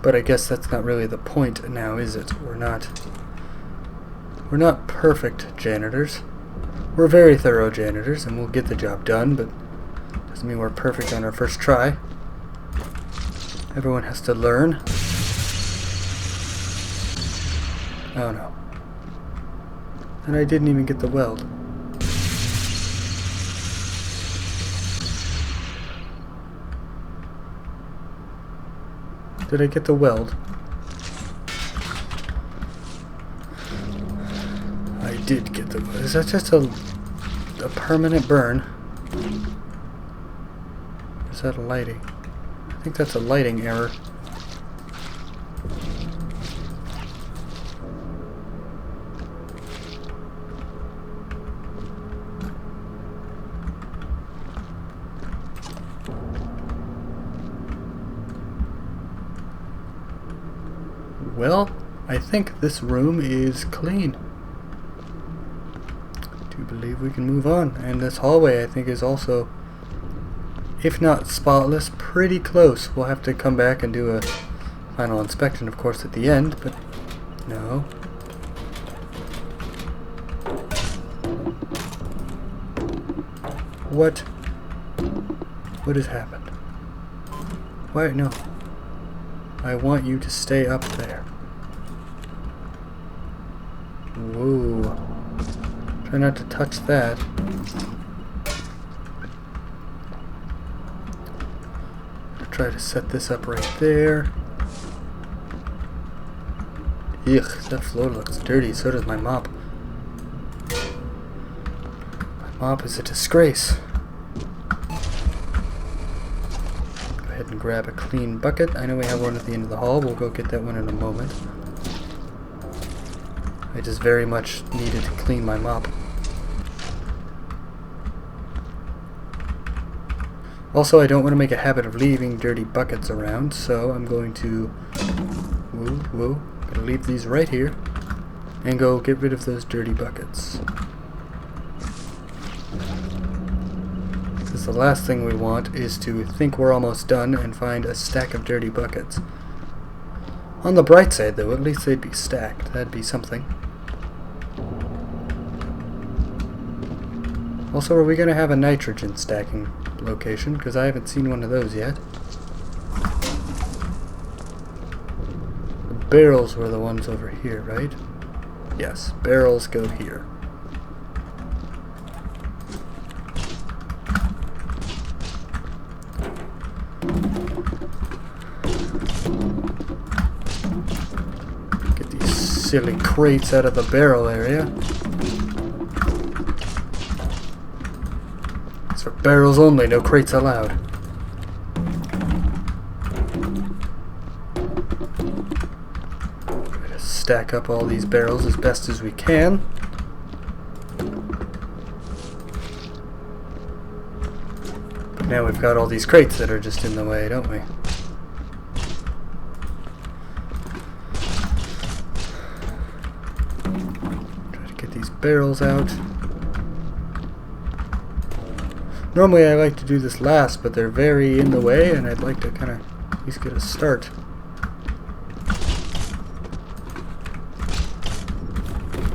But I guess that's not really the point now, is it? We're not perfect janitors. We're very thorough janitors, and we'll get the job done, but doesn't mean we're perfect on our first try. Everyone has to learn. Oh no. And I didn't even get the weld. Did I get the weld? I did get the weld. Is that just a permanent burn? Or is that a lighting? I think that's a lighting error. Well, I think this room is clean. I do believe we can move on. And this hallway, I think, is also, if not spotless, pretty close. We'll have to come back and do a final inspection, of course, at the end, but no. What has happened? Why? No. I want you to stay up there. Whoa. Try not to touch that. Try to set this up right there. Ugh, that floor looks dirty. So does my mop. My mop is a disgrace. Go ahead and grab a clean bucket. I know we have one at the end of the hall. We'll go get that one in a moment. I just very much needed to clean my mop. Also, I don't want to make a habit of leaving dirty buckets around, so I'm going to gonna leave these right here and go get rid of those dirty buckets. Because the last thing we want is to think we're almost done and find a stack of dirty buckets. On the bright side, though, at least they'd be stacked. That'd be something. Also, are we going to have a nitrogen stacking location? Because I haven't seen one of those yet. The barrels were the ones over here, right? Yes, barrels go here. Get these silly crates out of the barrel area. For barrels only, no crates allowed. Try to stack up all these barrels as best as we can. But now we've got all these crates that are just in the way, don't we? Try to get these barrels out. Normally I like to do this last, but they're very in the way, and I'd like to kind of at least get a start.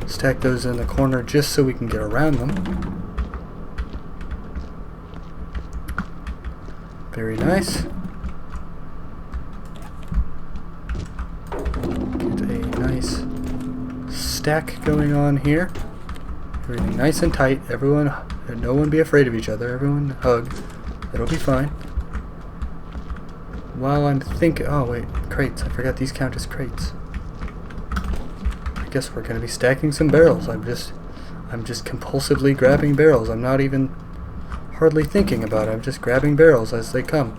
Stack those in the corner just so we can get around them. Very nice. Get a nice stack going on here. Everything nice and tight. Everyone... No one be afraid of each other. Everyone hug. It'll be fine. While I'm thinking... Oh, wait. Crates. I forgot these count as crates. I guess we're going to be stacking some barrels. I'm just compulsively grabbing barrels. I'm not even hardly thinking about it. I'm just grabbing barrels as they come.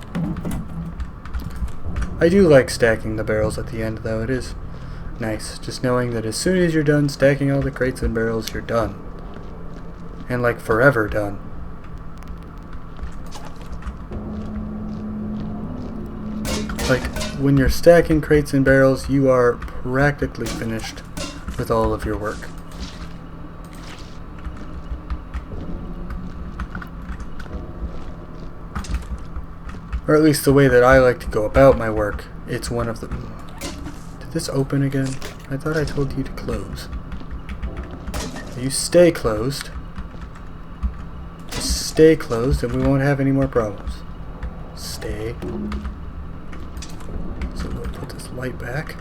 I do like stacking the barrels at the end, though. It is nice. Just knowing that as soon as you're done stacking all the crates and barrels, you're done. And like forever done. Like when you're stacking crates and barrels, you are practically finished with all of your work. Or at least the way that I like to go about my work It's one of them. Did this open again? I thought I told you to close. You stay closed. Just stay closed and we won't have any more problems. Stay. So we'll put this light back.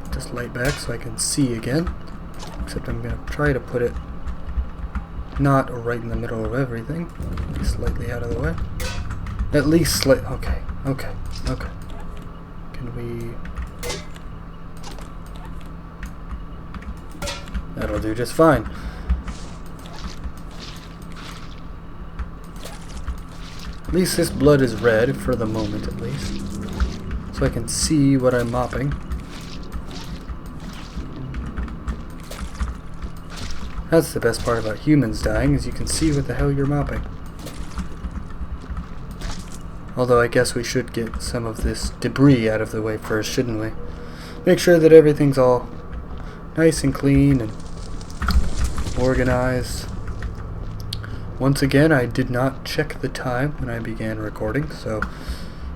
Put this light back so I can see again. Except I'm going to try to put it not right in the middle of everything. Maybe slightly out of the way. At least slightly. Okay. Okay. Okay. Can we... That'll do just fine. At least this blood is red, for the moment at least. So I can see what I'm mopping. That's the best part about humans dying, is you can see what the hell you're mopping. Although I guess we should get some of this debris out of the way first, shouldn't we? Make sure that everything's all nice and clean and organized. Once again, I did not check the time when I began recording, so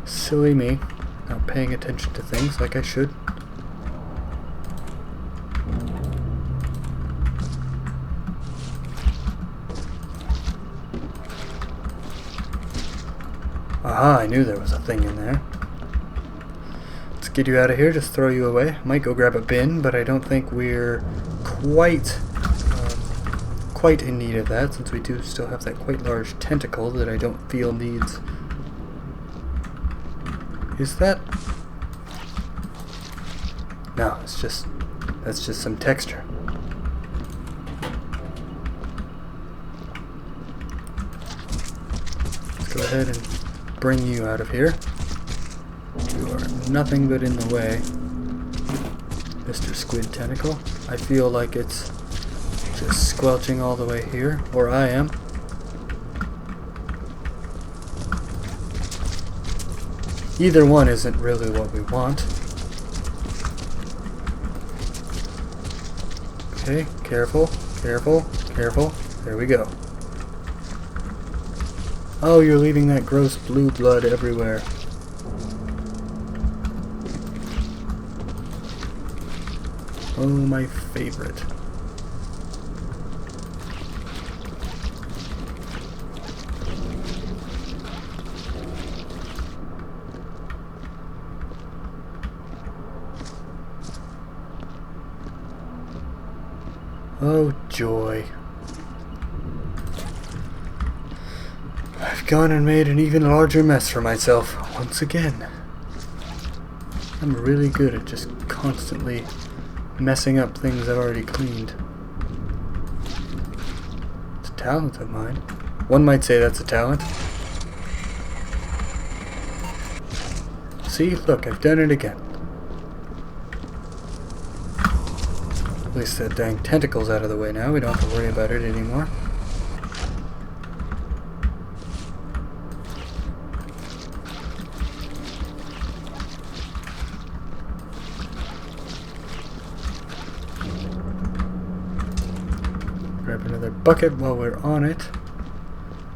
silly me, not paying attention to things like I should. Aha, I knew there was a thing in there. Let's get you out of here, just throw you away. Might go grab a bin, but I don't think we're quite in need of that, since we do still have that quite large tentacle that I don't feel needs. Is that? No, it's just, that's just some texture. Let's go ahead and bring you out of here. You are nothing but in the way, Mr. Squid Tentacle. I feel like it's just squelching all the way here, or I am. Either one isn't really what we want. Okay, careful, careful, careful. There we go. Oh, you're leaving that gross blue blood everywhere. Oh, my favorite. Oh, joy. I've gone and made an even larger mess for myself once again. I'm really good at just constantly messing up things I've already cleaned. It's a talent of mine. One might say that's a talent. See? Look, I've done it again. At least that dang tentacle's out of the way now. We don't have to worry about it anymore. Grab another bucket while we're on it.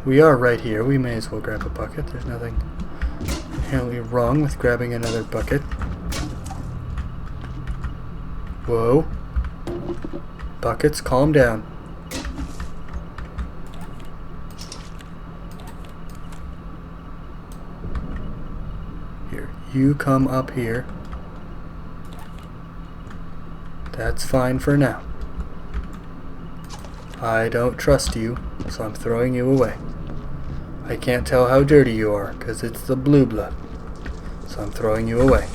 We are right here. We may as well grab a bucket. There's nothing inherently wrong with grabbing another bucket. Whoa. Buckets, calm down. Here, you come up here. That's fine for now. I don't trust you, so I'm throwing you away. I can't tell how dirty you are, because it's the blue blood. So I'm throwing you away.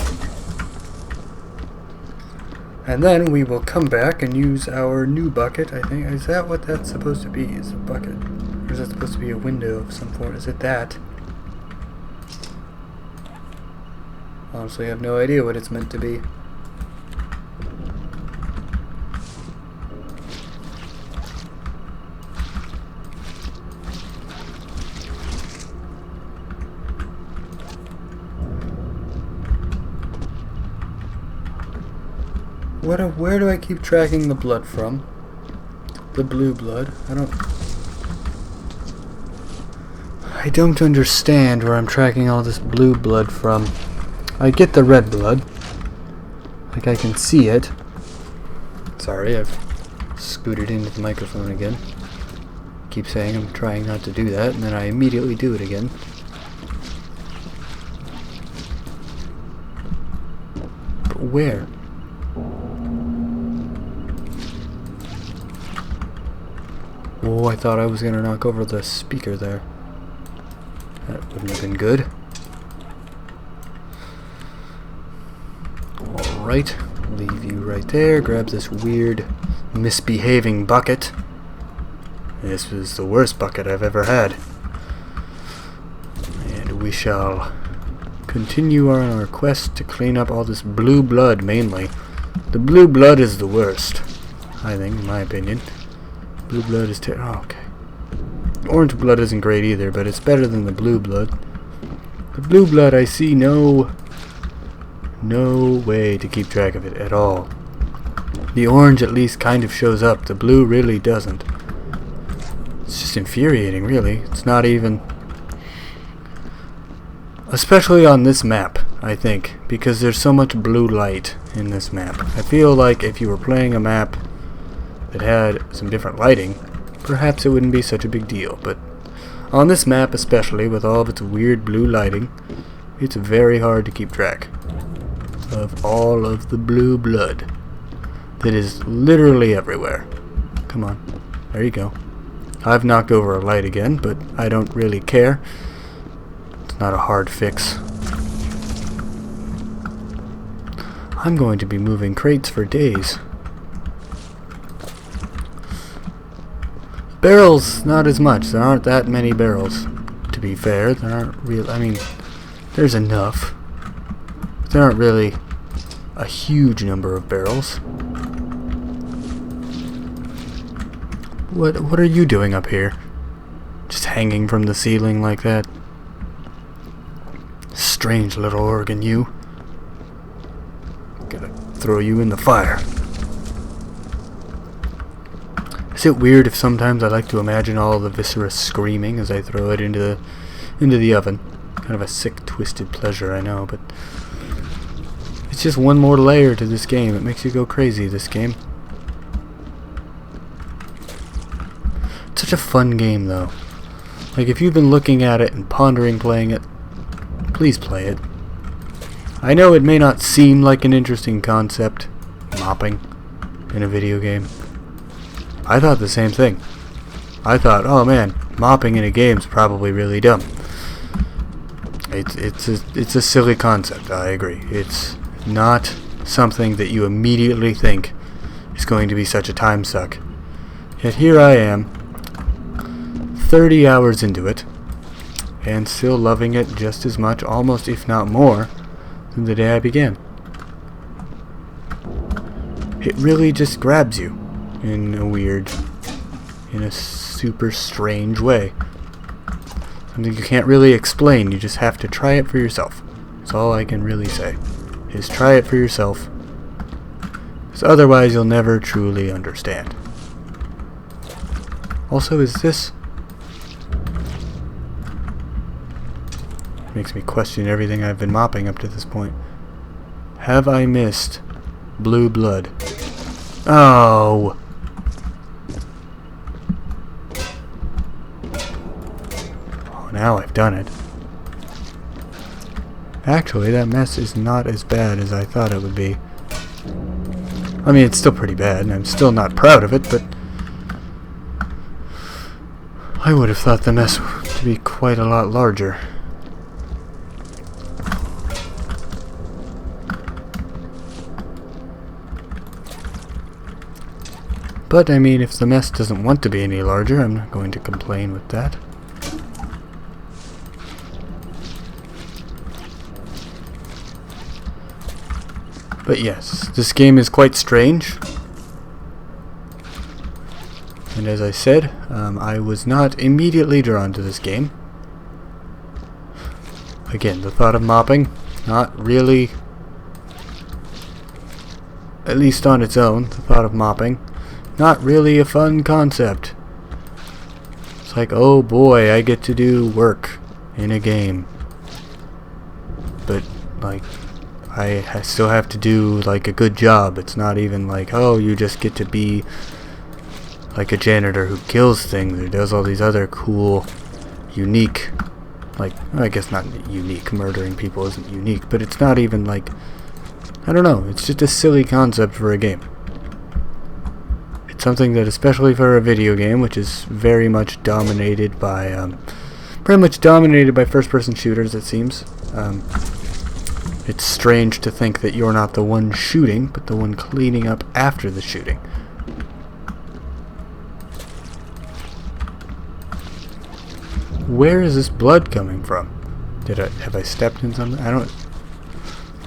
And then we will come back and use our new bucket, I think. Is that what that's supposed to be? Is a bucket? Or is that supposed to be a window of some sort? Is it that? Honestly, I have no idea what it's meant to be. Where do I keep tracking the blood from? The blue blood. I I don't understand where I'm tracking all this blue blood from. I get the red blood. Like I can see it. Sorry, I've scooted into the microphone again. Keep saying I'm trying not to do that, and then I immediately do it again. But where? Oh, I thought I was gonna knock over the speaker there. That wouldn't have been good. Alright, leave you right there. Grab this weird, misbehaving bucket. This is the worst bucket I've ever had. And we shall continue on our quest to clean up all this blue blood, mainly. The blue blood is the worst, I think, in my opinion. Blue blood is oh, okay. Orange blood isn't great either, but it's better than the blue blood. The blue blood, I see no way to keep track of it at all. The orange at least kind of shows up. The blue really doesn't. It's just infuriating, really. It's not even... Especially on this map, I think, because there's so much blue light in this map. I feel like if you were playing a map that had some different lighting, perhaps it wouldn't be such a big deal, but on this map especially, with all of its weird blue lighting, it's very hard to keep track of all of the blue blood that is literally everywhere. Come on, there you go. I've knocked over a light again, but I don't really care. It's not a hard fix. I'm going to be moving crates for days. Barrels, not as much. There aren't that many barrels, to be fair. There aren't real. I mean, there's enough. There aren't really a huge number of barrels. What are you doing up here? Just hanging from the ceiling like that? Strange little organ, you. Gotta throw you in the fire. Is it weird if sometimes I like to imagine all the viscera screaming as I throw it into the oven? Kind of a sick, twisted pleasure, I know, but it's just one more layer to this game. It makes you go crazy, this game. It's such a fun game, though. Like, if you've been looking at it and pondering playing it, please play it. I know it may not seem like an interesting concept, mopping, in a video game. I thought the same thing. I thought, oh man, mopping in a game's probably really dumb. It's a silly concept, I agree. It's not something that you immediately think is going to be such a time suck. Yet here I am, 30 hours into it, and still loving it just as much, almost if not more, than the day I began. It really just grabs you in a super strange way. Something you can't really explain, you just have to try it for yourself. That's all I can really say, is try it for yourself, because otherwise you'll never truly understand. Also, is this... makes me question everything I've been mopping up to this point. Have I missed blue blood? Oh! Oh, now I've done it. Actually, that mess is not as bad as I thought it would be. I mean, it's still pretty bad, and I'm still not proud of it, but I would have thought the mess to be quite a lot larger. But, I mean, if the mess doesn't want to be any larger, I'm not going to complain with that. But yes, this game is quite strange. And as I said, I was not immediately drawn to this game. Again, the thought of mopping, not really, at least on its own, the thought of mopping, not really a fun concept. It's like, oh boy, I get to do work in a game. But, like, I still have to do, like, a good job. It's not even like, oh, you just get to be, like, a janitor who kills things or does all these other cool, unique, like, I guess not unique, murdering people isn't unique, but it's not even, like, I don't know, it's just a silly concept for a game. It's something that, especially for a video game, which is very much dominated by, pretty much dominated by first-person shooters, it seems. It's strange to think that you're not the one shooting, but the one cleaning up after the shooting. Where is this blood coming from? Have I stepped in something? I don't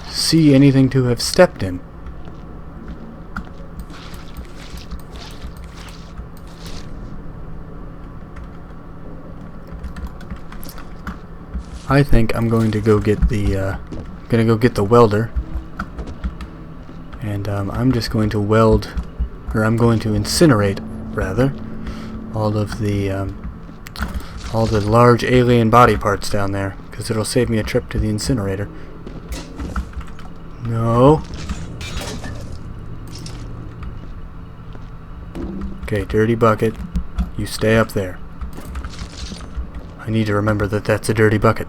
see anything to have stepped in. I think I'm going to go get the welder, and I'm just going to weld, or I'm going to incinerate rather, all the large alien body parts down there, because it'll save me a trip to the incinerator. No. Okay, dirty bucket, you stay up there. I need to remember that that's a dirty bucket.